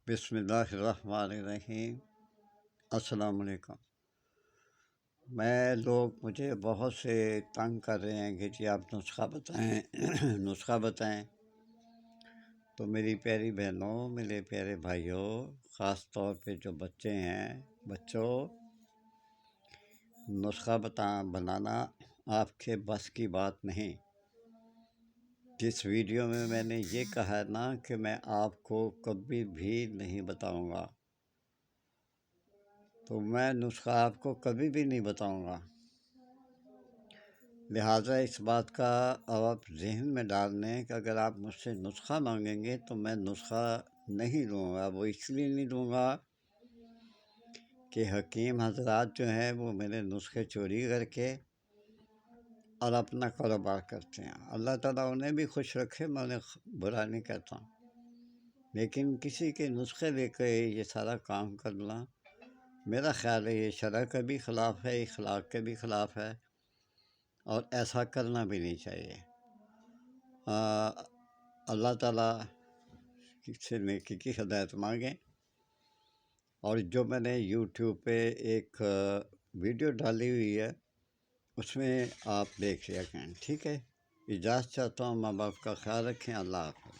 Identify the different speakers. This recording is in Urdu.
Speaker 1: بسم اللہ الرحمن الرحیم۔ السلام علیکم۔ لوگ مجھے بہت سے تنگ کر رہے ہیں کہ جی آپ نسخہ بتائیں نسخہ بتائیں۔ تو میری پیاری بہنوں، میرے پیارے بھائیوں، خاص طور پہ جو بچے ہیں، بچوں، نسخہ بنانا آپ کے بس کی بات نہیں۔ جس ویڈیو میں نے یہ کہا ہے نا کہ میں آپ کو کبھی بھی نہیں بتاؤں گا، تو میں نسخہ آپ کو کبھی بھی نہیں بتاؤں گا۔ لہٰذا اس بات کا اب آپ ذہن میں ڈال لیں کہ اگر آپ مجھ سے نسخہ مانگیں گے تو میں نسخہ نہیں دوں گا۔ وہ اس لیے نہیں دوں گا کہ حکیم حضرات جو ہیں وہ میرے نسخے چوری کر کے اور اپنا کاروبار کرتے ہیں۔ اللہ تعالیٰ انہیں بھی خوش رکھے، میں انہیں برا نہیں کہتا ہوں، لیکن کسی کے نسخے لے کے یہ سارا کام کرنا، میرا خیال ہے یہ شرع کے بھی خلاف ہے، اخلاق کے بھی خلاف ہے، اور ایسا کرنا بھی نہیں چاہیے۔ اللہ تعالیٰ سے نیکی کی ہدایت مانگیں۔ اور جو میں نے یوٹیوب پہ ایک ویڈیو ڈالی ہوئی ہے، اس میں آپ دیکھ لیا کریں، ٹھیک ہے؟ اجازت چاہتا ہوں، ماں باپ کا خیال رکھیں۔ اللہ حافظ۔